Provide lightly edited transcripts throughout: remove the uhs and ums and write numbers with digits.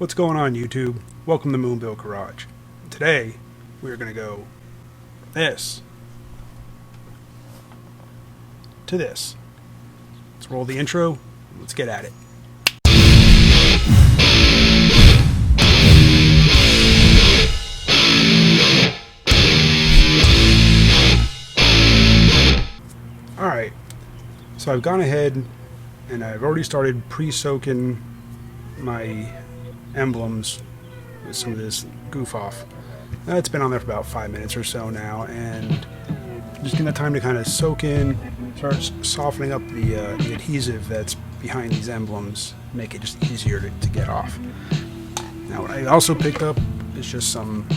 What's going on, YouTube? Welcome to Moonbill Garage. Today we're going to go from this to this. Let's roll the intro. Let's get at it. Alright, so I've gone ahead and I've already started pre-soaking my emblems with some of this goof off. It's been on there for about 5 minutes or so now, and just getting the time to kind of soak in, start softening up the adhesive that's behind these emblems, make it just easier to get off. Now what I also picked up is just some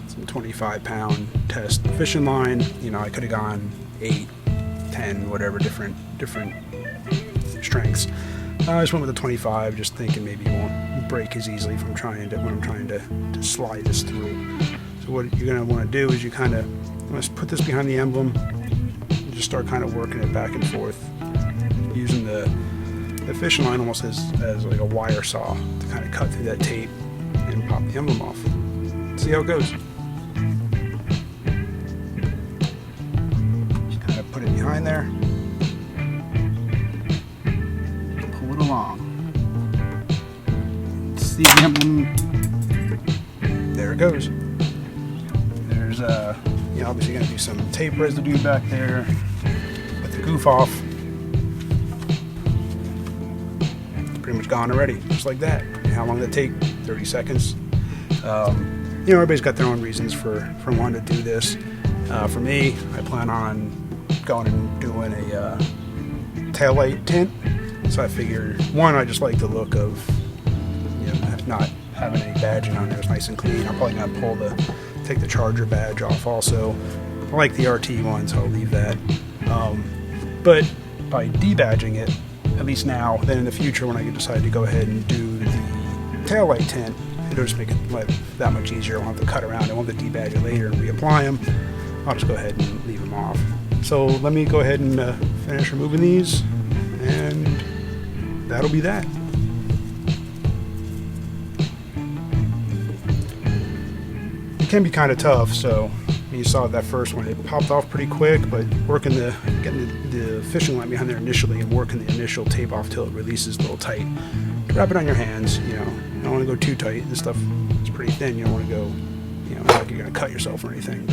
25-pound test fishing line. You know, I could have gone 8, 10, whatever, different strengths. I just went with a 25, just thinking maybe it won't break as easily when I'm trying to slide this through. So what you're going to want to do is you kind of put this behind the emblem and just start kind of working it back and forth, using the fishing line almost as like a wire saw to kind of cut through that tape and pop the emblem off. See how it goes. Just kind of put it behind there. Along. See the emblem. There it goes. There's obviously going to be some tape residue back there with the goof off. It's pretty much gone already, just like that. How long did it take? 30 seconds. Everybody's got their own reasons for wanting to do this. For me, I plan on going and doing a taillight tint. So I figured, one, I just like the look of, not having any badging on there. It's nice and clean. I'm probably gonna take the charger badge off also. I like the RT one, so I'll leave that. But by debadging it, at least now, then in the future when I decide to go ahead and do the taillight tint, it'll just make it that much easier. I won't have to cut around. I won't have to debadge it later and reapply them. I'll just go ahead and leave them off. So let me go ahead and finish removing these, and that'll be that. It can be kind of tough, so you saw that first one, it popped off pretty quick, but getting the fishing line behind there initially and working the initial tape off till it releases a little tight. Wrap it on your hands, you don't want to go too tight. This stuff is pretty thin. You don't want to go, like you're going to cut yourself or anything.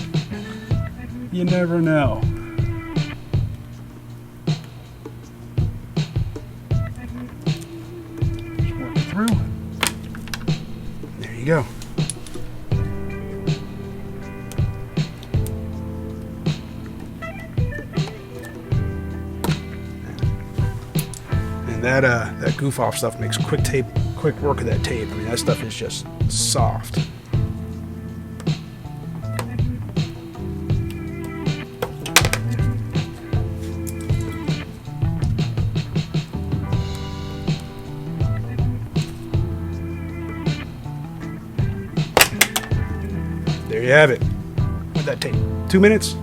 You never know. There you go. And that goof off stuff makes quick work of that tape. I mean, that stuff is just soft. There you have it. What'd that take? 2 minutes?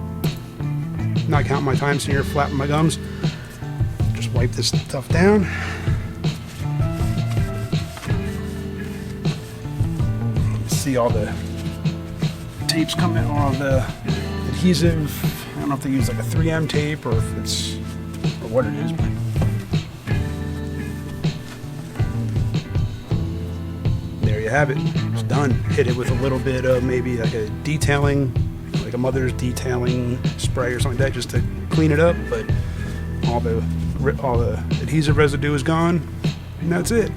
Not counting my time sitting here flapping my gums. Just wipe this stuff down. See all the tapes come in, all the adhesive. I don't know if they use like a 3M tape or if it's, or what it is, but there you have it. It's done. Hit it with a little bit of maybe like a detailing, like a mother's detailing spray or something like that, just to clean it up. But all the adhesive residue is gone, and that's it.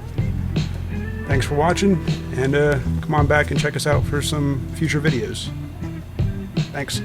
Thanks for watching, and come on back and check us out for some future videos. Thanks.